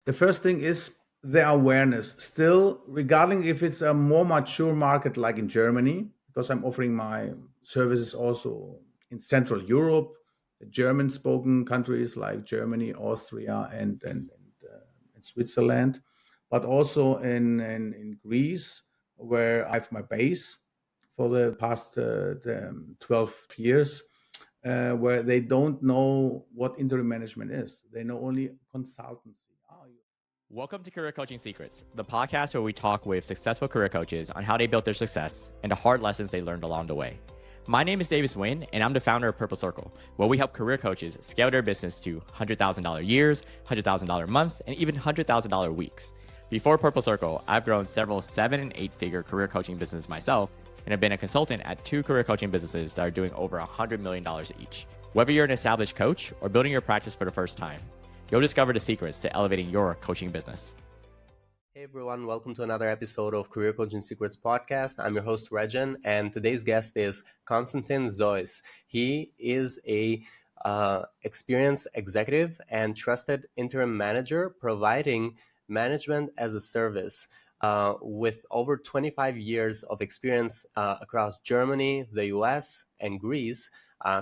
The first thing is the awareness. Still, regarding if it's a more mature market like in Germany, because I'm offering my services also in Central Europe, German spoken countries like Germany, Austria, and Switzerland, but also in Greece, where I have my base for the past 12 years, where they don't know what interim management is. They know only consultancy. Welcome to Career Coaching Secrets, the podcast where we talk with successful career coaches on how they built their success and the hard lessons they learned along the way. My name is Davis Wynn, and I'm the founder of Purple Circle, where we help career coaches scale their business to $100,000 years, $100,000 months, and even $100,000 weeks. Before Purple Circle, I've grown several 7 and 8 figure career coaching businesses myself, and have been a consultant at 2 career coaching businesses that are doing over $100 million each. Whether you're an established coach or building your practice for the first time, you'll discover the secrets to elevating your coaching business. Hey everyone, welcome to another episode of Career Coaching Secrets podcast. I'm your host Regen, and today's guest is Konstantin Zois. He is a experienced executive and trusted interim manager providing management as a service. With over 25 years of experience across Germany, the US, and Greece,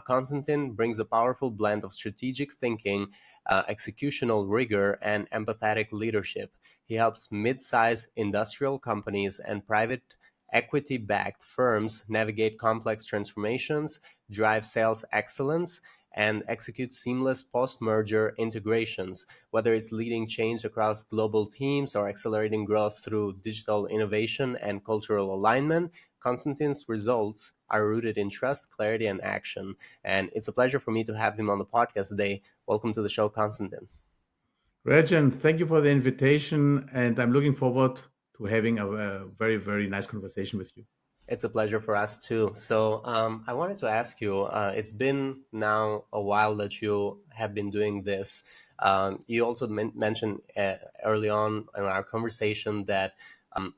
Konstantin brings a powerful blend of strategic thinking, executional rigor, and empathetic leadership. He helps mid-sized industrial companies and private equity-backed firms navigate complex transformations, drive sales excellence, and execute seamless post-merger integrations, whether it's leading change across global teams or accelerating growth through digital innovation and cultural alignment. Konstantin's results are rooted in trust, clarity, and action. And it's a pleasure for me to have him on the podcast today. Welcome to the show, Konstantin. Regen, thank you for the invitation, and I'm looking forward to having a very, very nice conversation with you. It's a pleasure for us too. So I wanted to ask you, it's been now a while that you have been doing this. You also mentioned early on in our conversation that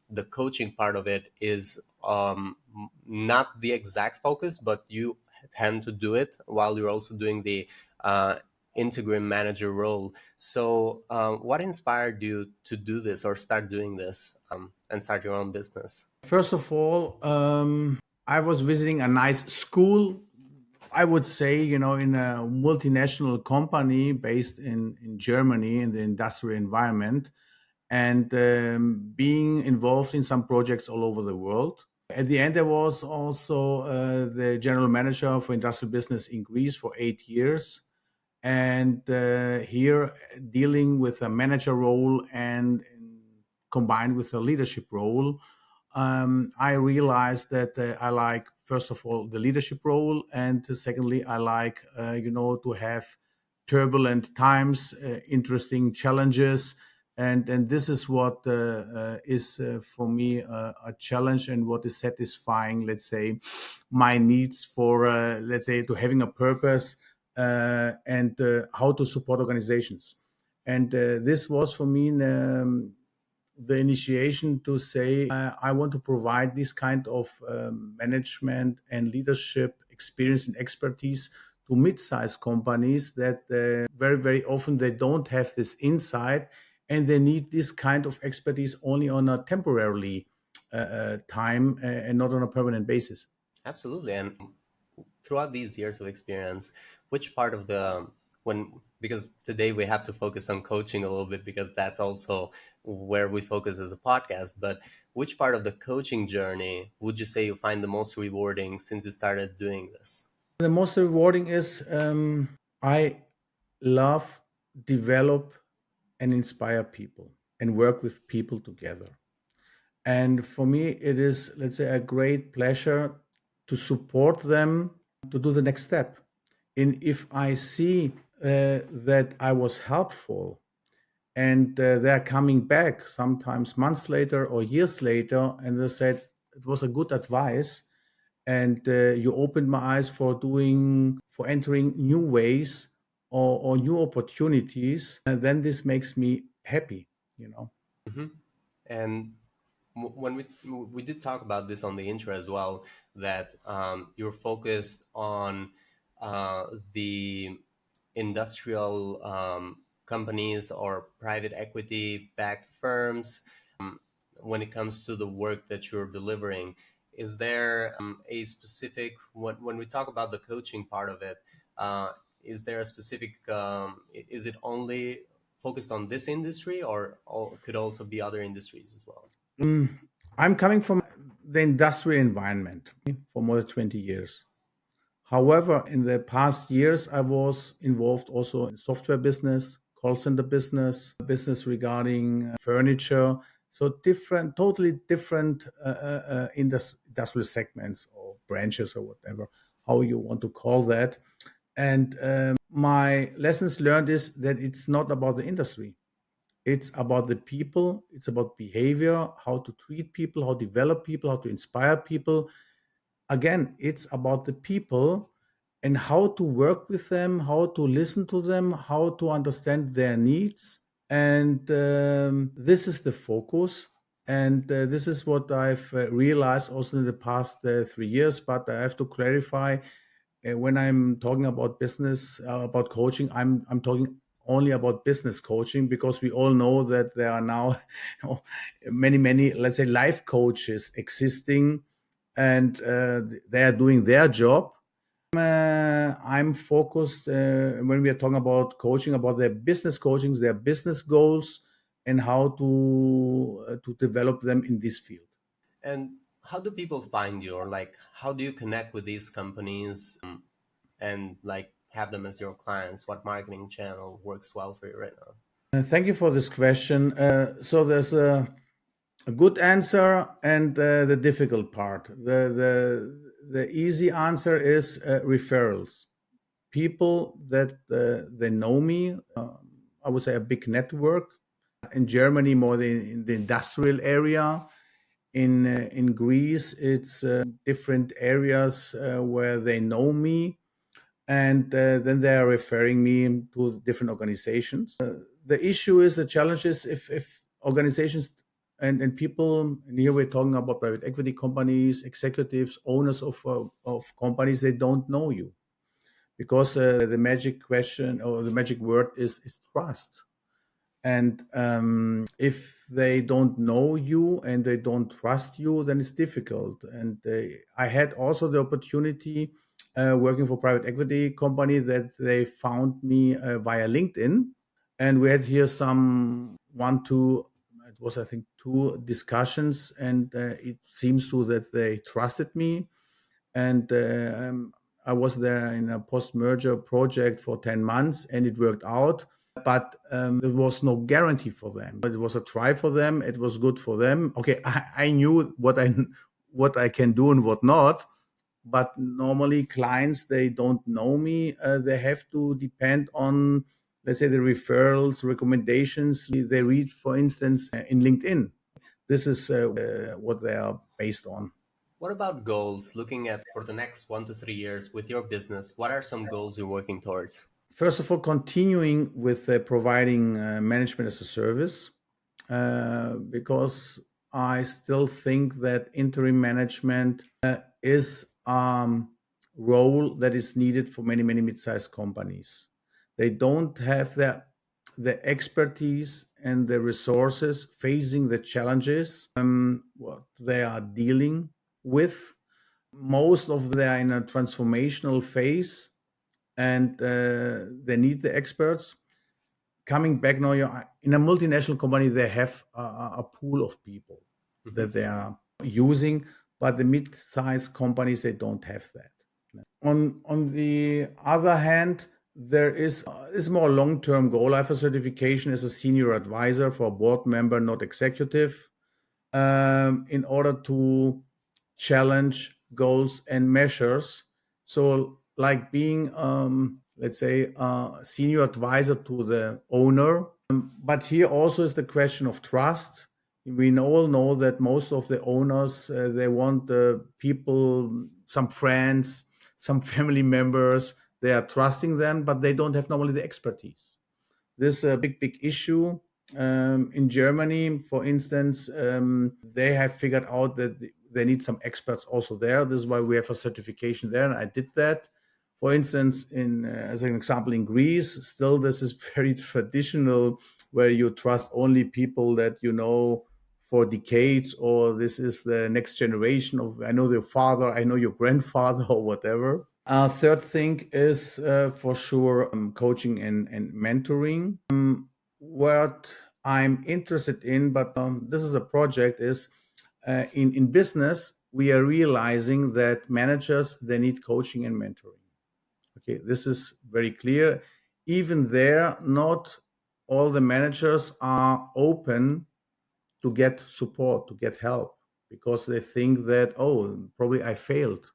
the coaching part of it is not the exact focus, but you tend to do it while you're also doing the interim manager role. So what inspired you to do this or start doing this and start your own business? First of all, I was visiting a nice school. I would say, in a multinational company based in Germany in the industrial environment, and being involved in some projects all over the world. At the end, I was also the general manager for industrial business in Greece for 8 years. And here, dealing with a manager role and combined with a leadership role, I realized that I like, first of all, the leadership role, and secondly, I like, to have turbulent times, interesting challenges, and this is what is for me a challenge, and what is satisfying, let's say, my needs for, let's say, to having a purpose, and how to support organizations. And this was for me the initiation to say I want to provide this kind of management and leadership experience and expertise to mid-sized companies that very, very often they don't have this insight, and they need this kind of expertise only on a temporarily time, and not on a permanent basis. Absolutely. And throughout these years of experience, which part of the when because today we have to focus on coaching a little bit because that's also where we focus as a podcast, but which part of the coaching journey would you say you find the most rewarding since you started doing this? The most rewarding is I love, develop, and inspire people and work with people together. And for me, it is, let's say, a great pleasure to support them to do the next step. And if I see that I was helpful, and they're coming back sometimes months later or years later, and they said it was a good advice, and you opened my eyes for entering new ways, or new opportunities, and then this makes me happy. Hmm. And when we did talk about this on the intro as well, that you're focused on the industrial companies or private equity backed firms when it comes to the work that you're delivering? Is there a specific, when we talk about the coaching part of it, is there a specific, is it only focused on this industry, or could also be other industries as well? I'm coming from the industrial environment for more than 20 years. However, in the past years, I was involved also in software business, call center business regarding furniture. So different, totally different industrial segments or branches or whatever, how you want to call that. And my lessons learned is that it's not about the industry. It's about the people. It's about behavior, how to treat people, how to develop people, how to inspire people. Again, it's about the people and how to work with them, how to listen to them, how to understand their needs. And this is the focus. And this is what I've realized also in the past 3 years. But I have to clarify, when I'm talking about business, about coaching, I'm talking only about business coaching, because we all know that there are now many, let's say, life coaches existing, and they are doing their job. I'm focused when we are talking about coaching, about their business coachings, their business goals, and how to develop them in this field. And how do people find you, or like how do you connect with these companies and like have them as your clients? What marketing channel works well for you right now? Thank you for this question. So there's a good answer and the difficult part. The easy answer is referrals. People that they know me. I would say a big network in Germany, more than in the industrial area. In Greece, it's different areas where they know me, and then they are referring me to different organizations. The issue is, the challenge is, if organizations and people, and here we're talking about private equity companies, executives, owners of companies, they don't know you, because the magic question or the magic word is trust. And if they don't know you and they don't trust you, then it's difficult. And I had also the opportunity working for private equity company, that they found me via LinkedIn, and we had here some one two, it was I think two discussions, and it seems to that they trusted me. And I was there in a post-merger project for 10 months, and it worked out. But there was no guarantee for them. But it was a try for them. It was good for them. Okay, I knew what I can do and what not. But normally clients, they don't know me. They have to depend on, let's say, the referrals, recommendations they read, for instance, in LinkedIn. This is what they are based on. What about goals? Looking at for the next 1 to 3 years with your business, what are some goals you're working towards? First of all, continuing with providing management as a service, because I still think that interim management is a role that is needed for many mid-sized companies. They don't have the expertise and the resources facing the challenges what they are dealing with. Most of them are in a transformational phase, and they need the experts. Coming back now, in a multinational company, they have a pool of people that they are using, but the mid-sized companies, they don't have that. On the other hand, there is more long-term goal. I have a certification as a senior advisor for a board member, not executive, in order to challenge goals and measures. So, like being, let's say, a senior advisor to the owner. But here also is the question of trust. We all know that most of the owners, they want people, some friends, some family members, they are trusting them, but they don't have normally the expertise. This is a big issue. In Germany, for instance, they have figured out that they need some experts also there. This is why we have a certification there, and I did that For instance, in as an example, in Greece, still this is very traditional, where you trust only people that you know for decades, or this is the next generation of, I know your father, I know your grandfather, or whatever. Third thing is for sure coaching and mentoring. What I'm interested in, but this is a project, is in business, we are realizing that managers, they need coaching and mentoring. Okay, this is very clear. Even there, not all the managers are open to get support, to get help, because they think that, oh, probably I failed.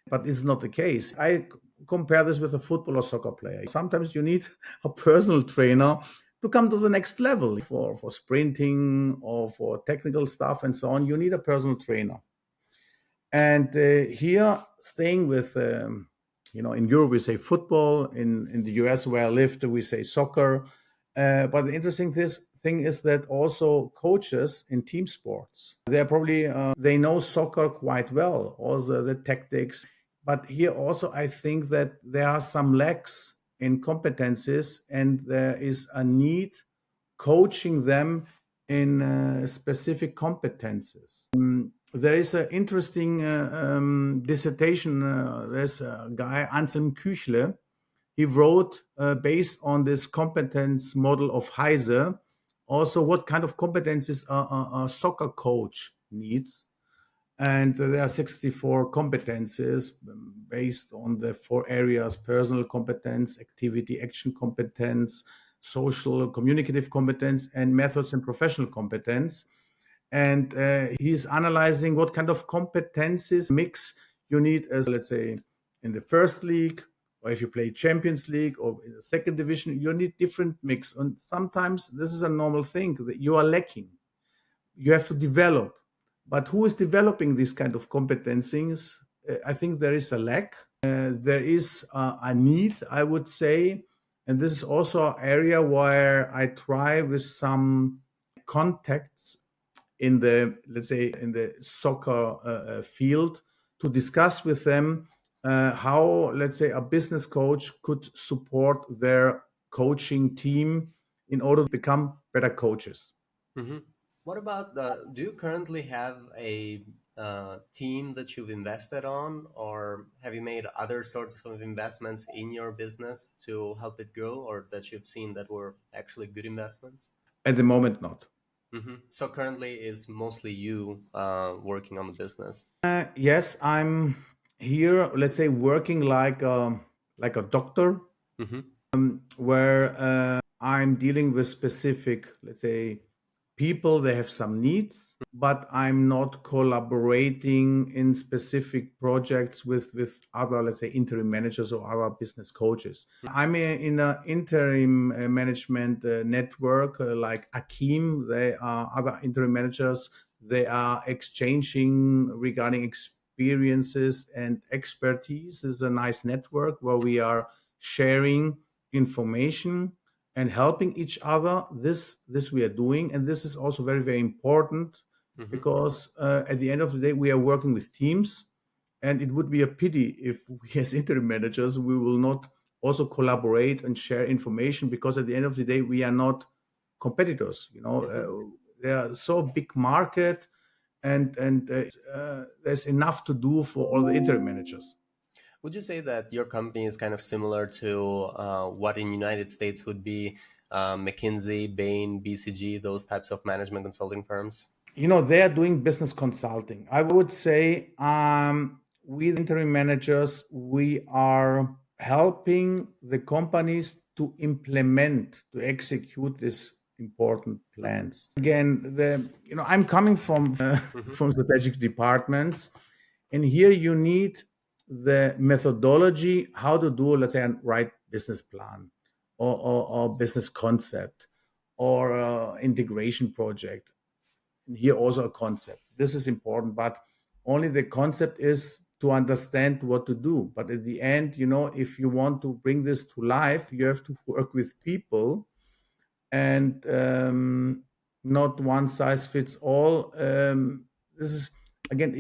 But it's not the case. I compare this with a football or soccer player. Sometimes you need a personal trainer to come to the next level for sprinting or for technical stuff and so on. You need a personal trainer. And here, staying with, in Europe, we say football. In the US, where I lived, we say soccer. But the interesting thing is that also coaches in team sports, they're probably, they know soccer quite well, also the tactics. But here also, I think that there are some lacks in competencies, and there is a need coaching them in specific competences. There is an interesting dissertation. There's a guy, Anselm Küchle. He wrote based on this competence model of Heise, also what kind of competencies a soccer coach needs. And there are 64 competencies based on the four areas: personal competence, activity, action competence, social, communicative competence, and methods and professional competence. And he's analyzing what kind of competencies mix you need, as, let's say, in the first league, or if you play Champions League, or in the second division, you need different mix. And sometimes this is a normal thing that you are lacking. You have to develop. But who is developing these kind of competencies? I think there is a lack. There is a need, I would say. And this is also an area where I try with some contacts in the, let's say, in the soccer field, to discuss with them how, let's say, a business coach could support their coaching team in order to become better coaches. Hmm. What about do you currently have a team that you've invested on, or have you made other sorts of investments in your business to help it grow, or that you've seen that were actually good investments? At the moment, not. So currently is mostly you working on the business. Yes, I'm here, let's say, working like a doctor, Hmm. where I'm dealing with specific, let's say, people. They have some needs, but I'm not collaborating in specific projects with other, let's say, interim managers or other business coaches. I'm in an interim management network like Akim. They are other interim managers. They are exchanging regarding experiences and expertise. This is a nice network where we are sharing information and helping each other. This we are doing, and this is also very, very important, Hmm. because at the end of the day, we are working with teams, and it would be a pity if we, as interim managers, we will not also collaborate and share information, because at the end of the day, we are not competitors. Hmm. They are so big market, and there's enough to do for all the interim managers. Would you say that your company is kind of similar to what in United States would be McKinsey, Bain, BCG, those types of management consulting firms? They are doing business consulting. I would say we, the interim managers, we are helping the companies to implement, to execute these important plans. Again, I'm coming from Hmm. from strategic departments, and here you need the methodology how to do, let's say, a right business plan, or business concept, or integration project. Here also a concept. This is important, but only the concept is to understand what to do. But at the end, if you want to bring this to life, you have to work with people, and not one size fits all. This is, again,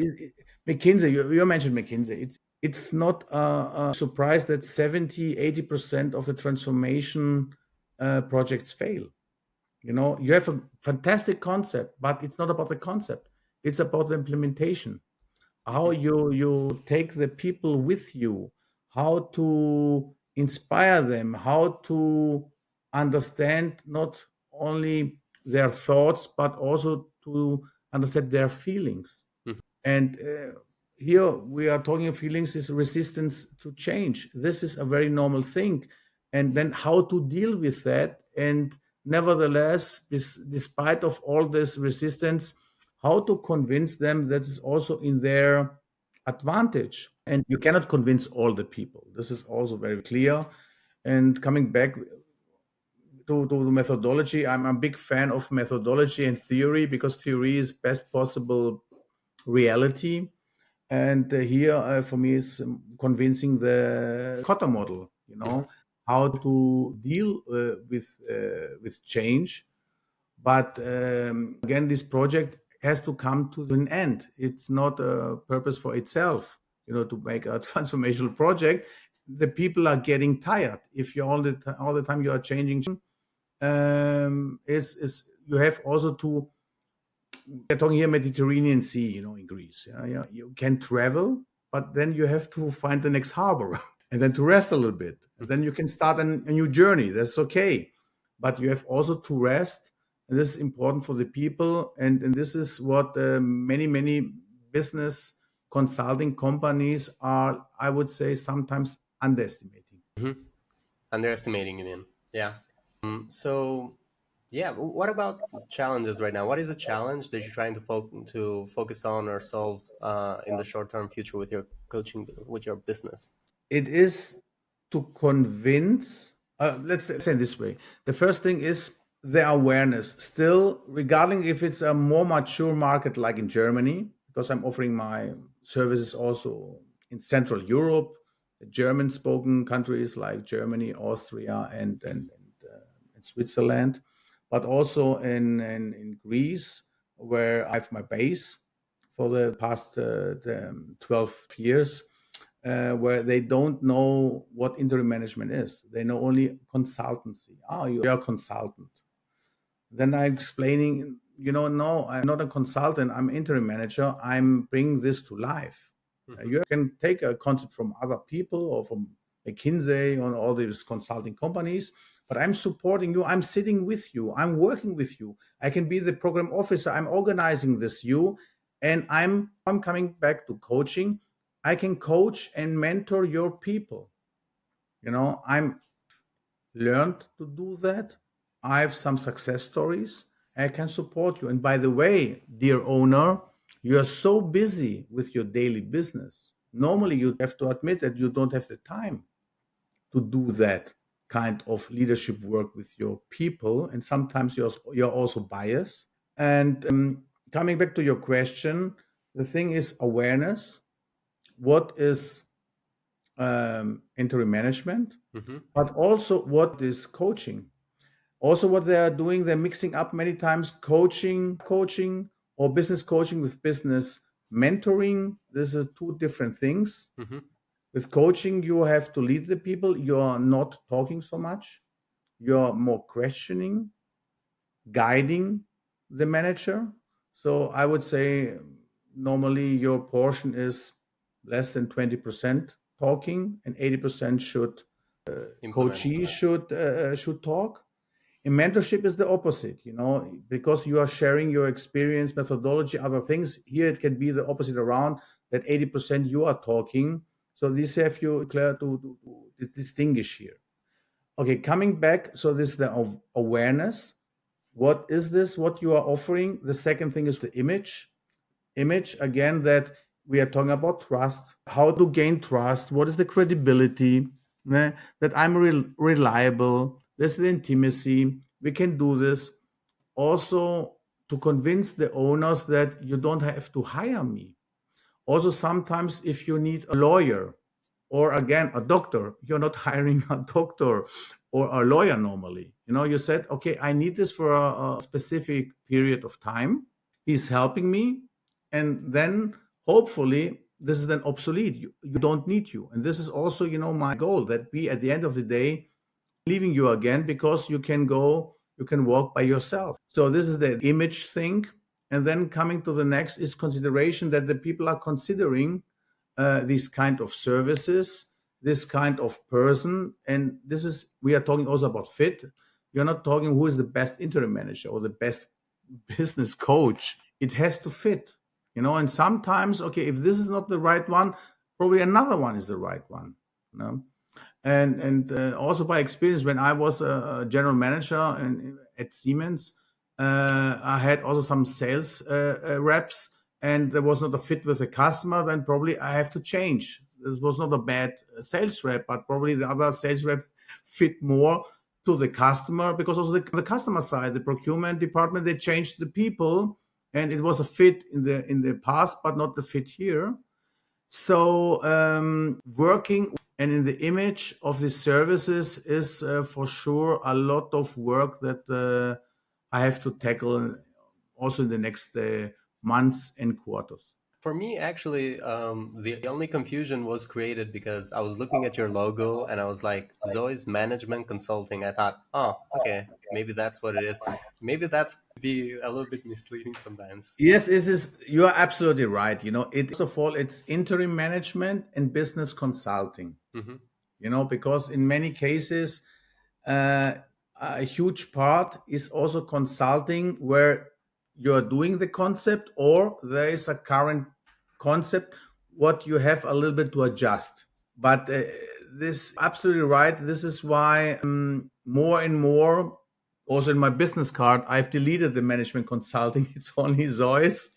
McKinsey. You mentioned McKinsey. it's not a surprise that 70-80% of the transformation projects fail. You have a fantastic concept, but it's not about the concept. It's about the implementation. How you take the people with you, how to inspire them, how to understand not only their thoughts, but also to understand their feelings. Mhm. And here we are talking of feelings is resistance to change. This is a very normal thing. And then how to deal with that. And nevertheless, despite of all this resistance, how to convince them that is also in their advantage. And you cannot convince all the people. This is also very clear. And coming back to the methodology, I'm a big fan of methodology and theory because theory is best possible reality. And here, for me, it's convincing the Kotter model. How to deal with change. But again, this project has to come to an end. It's not a purpose for itself. To make a transformational project, the people are getting tired. If you all the time you are changing, it's you have also to. We're talking here Mediterranean Sea, in Greece. Yeah, you can travel, but then you have to find the next harbor and then to rest a little bit. And then you can start a new journey. That's okay. But you have also to rest. And this is important for the people. And this is what many business consulting companies are, I would say, sometimes underestimating. Mhm. Underestimating, you mean? Yeah. So, yeah, what about challenges right now? What is a challenge that you're trying to focus on or solve in the short-term future with your coaching, with your business? It is to convince, let's say it this way. The first thing is the awareness. Still, regarding if it's a more mature market like in Germany, because I'm offering my services also in Central Europe, the German spoken countries like Germany, Austria, and Switzerland, but also in Greece, where I have my base for the past 12 years, where they don't know what interim management is. They know only consultancy. Oh, you are a consultant. Then I'm explaining, no, I'm not a consultant. I'm interim manager. I'm bringing this to life. You can take a concept from other people or from McKinsey or all these consulting companies, but I'm supporting you. I'm sitting with you. I'm working with you. I can be the program officer. I'm organizing this you, and I'm coming back to coaching. I can coach and mentor your people. I'm learned to do that. I have some success stories. I can support you. And by the way, dear owner, you are so busy with your daily business. Normally, you have to admit that you don't have the time to do that kind of leadership work with your people. And sometimes you're also biased. And coming back to your question, the thing is awareness. What is interim management? Mm-hmm. But also what is coaching? Also what they are doing, they're mixing up many times coaching or business coaching with business mentoring. This is two different things. Mm-hmm. With coaching, you have to lead the people. You're not talking so much. You're more questioning, guiding the manager. So I would say normally your portion is less than 20% talking and 80% should Implement. coachee should talk. In mentorship is the opposite, because you are sharing your experience, methodology, other things. Here it can be the opposite around, that 80% you are talking. So this have you clear to distinguish here. Okay, coming back. So this is the awareness. What is this? What you are offering? The second thing is the image. Image again, that we are talking about trust. How to gain trust? What is the credibility? That I'm reliable. There's the intimacy. We can do this. Also, to convince the owners that you don't have to hire me. Also, sometimes if you need a lawyer or again a doctor, you're not hiring a doctor or a lawyer normally. You said, okay, I need this for a specific period of time. He's helping me. And then hopefully this is then obsolete. You don't need you. And this is also, my goal, that we at the end of the day leaving you again, because you can walk by yourself. So this is the image thing. And then coming to the next is consideration that the people are considering these kind of services, this kind of person. And we are talking also about fit. You're not talking who is the best interim manager or the best business coach. It has to fit, and sometimes, okay, if this is not the right one, probably another one is the right one. you know and also by experience, when I was a general manager at Siemens, I had also some sales reps, and there was not a fit with the customer. Then probably I have to change. This was not a bad sales rep, but probably the other sales rep fit more to the customer, because also the customer side, the procurement department, they changed the people, and it was a fit in the past, but not the fit here. So working and in the image of these services is for sure a lot of work that I have to tackle also in the next months and quarters. For me, actually, the only confusion was created because I was looking at your logo and I was like, Zoe's Management Consulting. I thought, oh, okay, maybe that's what it is. Maybe that's be a little bit misleading sometimes. Yes, you are absolutely right. First of all, it's interim management and business consulting. Hmm. Because in many cases, uh, a huge part is also consulting, where you're doing the concept, or there is a current concept what you have a little bit to adjust. But this absolutely right. This is why more and more, also in my business card, I've deleted the management consulting. It's only Zois,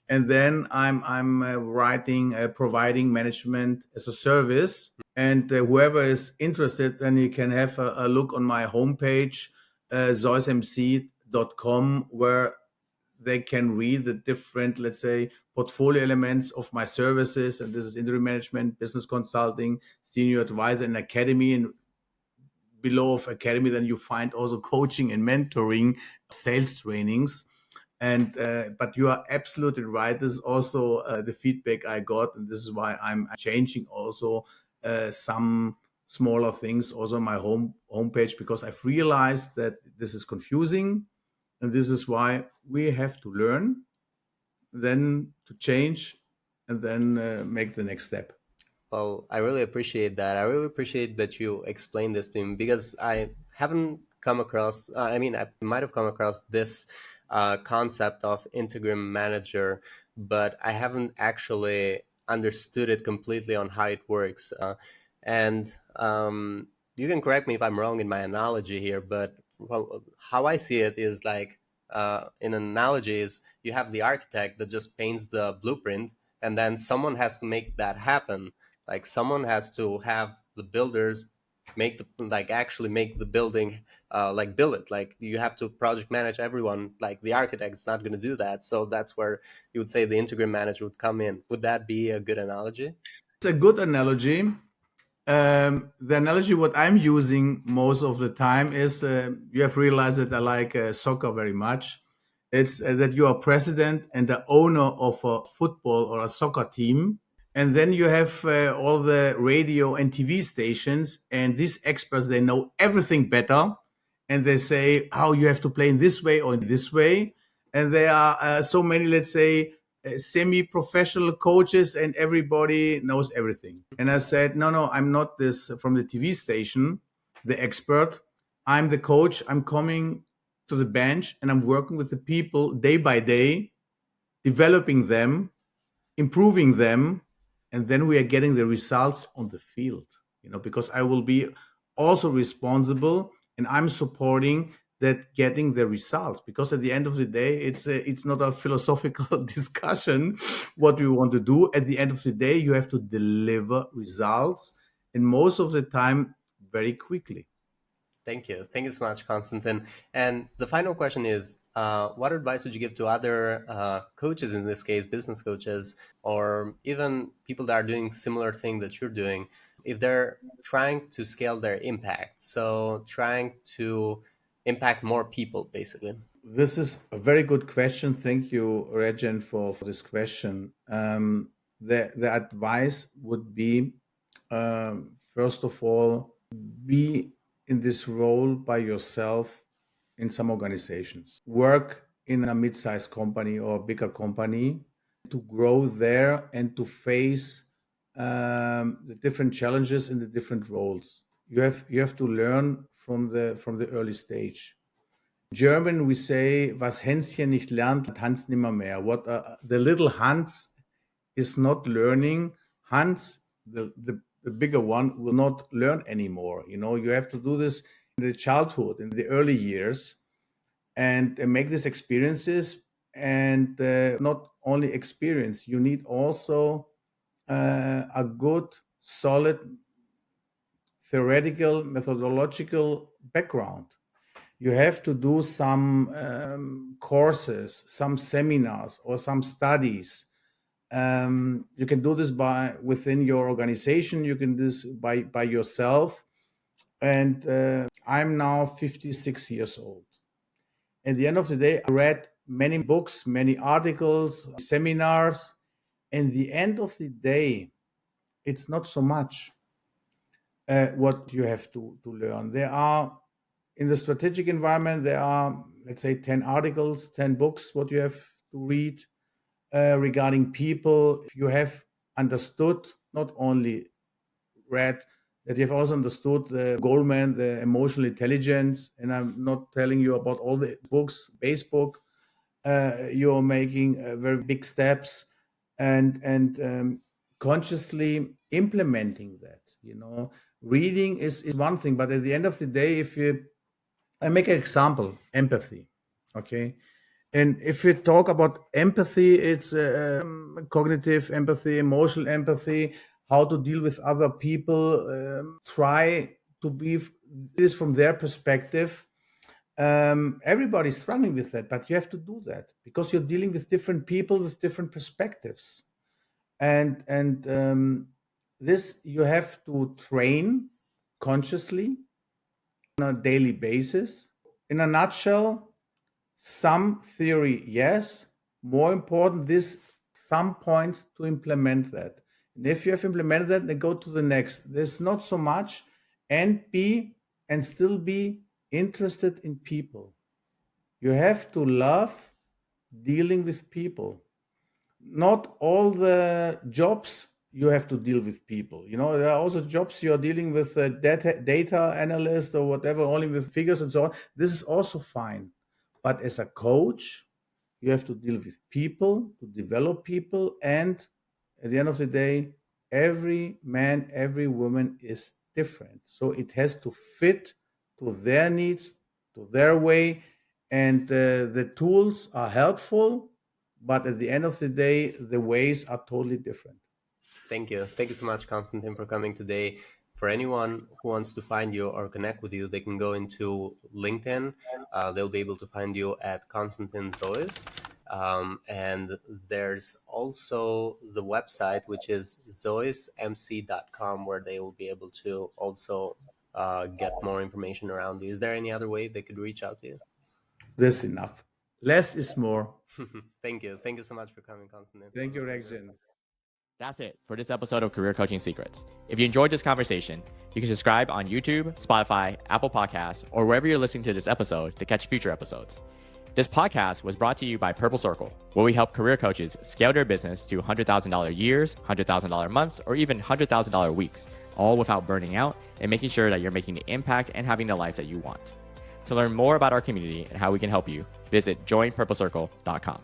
and then I'm writing providing management as a service. And whoever is interested, then you can have a look on my homepage, zoismc.com, where they can read the different, let's say, portfolio elements of my services. And this is interim management, business consulting, senior advisor, and academy. And below of academy, then you find also coaching and mentoring, sales trainings. And but you are absolutely right. This is also the feedback I got, and this is why I'm changing also some smaller things also on my homepage, because I've realized that this is confusing, and this is why we have to learn, then to change, and then make the next step. Well, I really appreciate that. I really appreciate that you explained this to me because I haven't come across, I mean, I might have come across this concept of interim manager, but I haven't actually understood it completely on how it works. And you can correct me if I'm wrong in my analogy here, but how I see it is like, in an analogy is you have the architect that just paints the blueprint, and then someone has to make that happen. Like someone has to have the builders make the like actually make the building, like build it. Like you have to project manage everyone. Like the architect's not going to do that. So that's where you would say the interim manager would come in. Would that be a good analogy? It's a good analogy. The analogy what I'm using most of the time is, you have realized that I like soccer very much. It's that you are president and the owner of a football or a soccer team, and then you have all the radio and TV stations, and these experts, they know everything better, and they say how you have to play in this way or in this way. And there are so many, let's say, semi-professional coaches, and everybody knows everything. And I said, no, no, I'm not this from the TV station, the expert. I'm the coach. I'm coming to the bench, and I'm working with the people day by day, developing them, improving them, and then we are getting the results on the field. Because I will be also responsible, and I'm supporting that getting the results. Because at the end of the day, it's not a philosophical discussion what we want to do. At the end of the day, you have to deliver results, and most of the time, very quickly. Thank you. Thank you so much, Konstantin. And the final question is, what advice would you give to other coaches, in this case, business coaches, or even people that are doing similar thing that you're doing, if they're trying to scale their impact? So trying to impact more people, basically. This is a very good question. Thank you, Regen, for this question. the advice would be, first of all, be in this role by yourself in some organizations. Work in a mid-sized company or a bigger company to grow there and to face the different challenges in the different roles. You have to learn from the early stage. In German, we say, was Hänschen nicht lernt, Hans nimmermehr. What the little Hans is not learning, Hans, the bigger one, will not learn anymore. You have to do this in the childhood, in the early years, and make these experiences. And not only experience, you need also a good, solid theoretical, methodological background. You have to do some courses, some seminars, or some studies. You can do this within your organization. You can do this by yourself. And I'm now 56 years old. At the end of the day, I read many books, many articles, seminars. And the end of the day, it's not so much what you have to learn. There are, in the strategic environment, there are, let's say, 10 articles, 10 books, what you have to read regarding people. If you have understood, not only read, that you have also understood the Goldman, the emotional intelligence, and I'm not telling you about all the books, base book, you're making very big steps and consciously implementing that. Reading is one thing, but at the end of the day, I make an example, empathy, okay? And if we talk about empathy, it's cognitive empathy, emotional empathy, how to deal with other people, try to be this from their perspective. Everybody's struggling with that, but you have to do that because you're dealing with different people with different perspectives. And this you have to train consciously on a daily basis. In a nutshell, some theory, yes. More important, this some points to implement that. And if you have implemented that, then go to the next. There's not so much, and still be interested in people. You have to love dealing with people. Not all the jobs you have to deal with people. There are also jobs you are dealing with data analyst or whatever, only with figures and so on. This is also fine. But as a coach, you have to deal with people, to develop people. And at the end of the day, every man, every woman is different. So it has to fit to their needs, to their way. And the tools are helpful, but at the end of the day, the ways are totally different. Thank you. Thank you so much, Konstantin, for coming today. For anyone who wants to find you or connect with you, they can go into LinkedIn. They'll be able to find you at Konstantin Zois. And there's also the website, which is zoismc.com, where they will be able to also get more information around you. Is there any other way they could reach out to you? That's enough. Less is more. Thank you. Thank you so much for coming, Konstantin. Thank you, Regen. That's it for this episode of Career Coaching Secrets. If you enjoyed this conversation, you can subscribe on YouTube, Spotify, Apple Podcasts, or wherever you're listening to this episode to catch future episodes. This podcast was brought to you by Purple Circle, where we help career coaches scale their business to $100,000 years, $100,000 months, or even $100,000 weeks, all without burning out and making sure that you're making the impact and having the life that you want. To learn more about our community and how we can help you, visit joinpurplecircle.com.